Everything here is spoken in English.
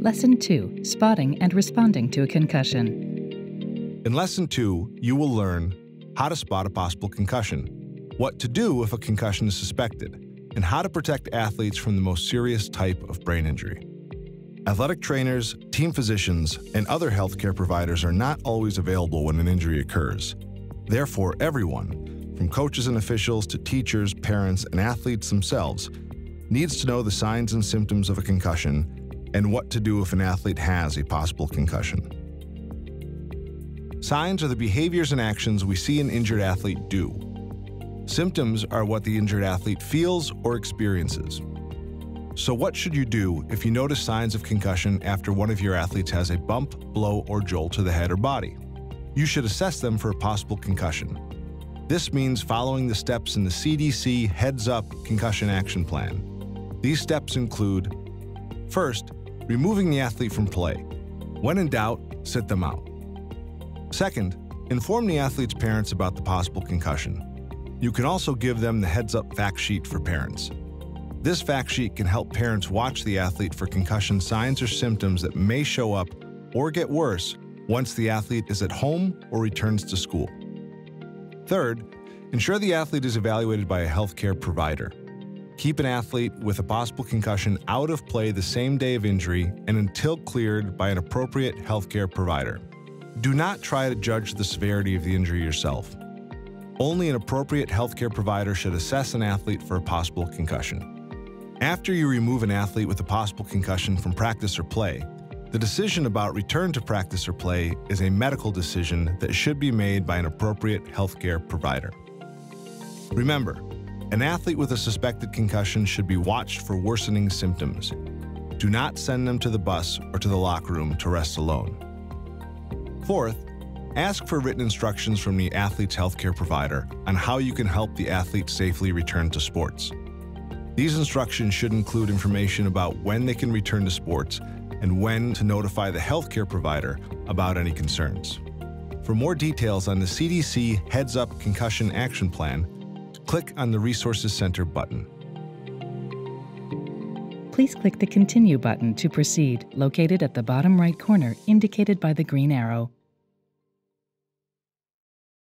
Lesson 2, Spotting and Responding to a Concussion. In Lesson 2, you will learn how to spot a possible concussion, what to do if a concussion is suspected, and how to protect athletes from the most serious type of brain injury. Athletic trainers, team physicians, and other healthcare providers are not always available when an injury occurs. Therefore, everyone, from coaches and officials to teachers, parents, and athletes themselves, needs to know the signs and symptoms of a concussion and what to do if an athlete has a possible concussion. Signs are the behaviors and actions we see an injured athlete do. Symptoms are what the injured athlete feels or experiences. So what should you do if you notice signs of concussion after one of your athletes has a bump, blow, or jolt to the head or body? You should assess them for a possible concussion. This means following the steps in the CDC Heads Up Concussion Action Plan. These steps include: first, removing the athlete from play. When in doubt, sit them out. Second, inform the athlete's parents about the possible concussion. You can also give them the heads-up fact sheet for parents. This fact sheet can help parents watch the athlete for concussion signs or symptoms that may show up or get worse once the athlete is at home or returns to school. Third, ensure the athlete is evaluated by a healthcare provider. Keep an athlete with a possible concussion out of play the same day of injury and until cleared by an appropriate healthcare provider. Do not try to judge the severity of the injury yourself. Only an appropriate healthcare provider should assess an athlete for a possible concussion. After you remove an athlete with a possible concussion from practice or play, the decision about return to practice or play is a medical decision that should be made by an appropriate healthcare provider. Remember, an athlete with a suspected concussion should be watched for worsening symptoms. Do not send them to the bus or to the locker room to rest alone. Fourth, ask for written instructions from the athlete's healthcare provider on how you can help the athlete safely return to sports. These instructions should include information about when they can return to sports and when to notify the healthcare provider about any concerns. For more details on the CDC Heads Up Concussion Action Plan, click on the Resources Center button. Please click the Continue button to proceed, located at the bottom right corner indicated by the green arrow.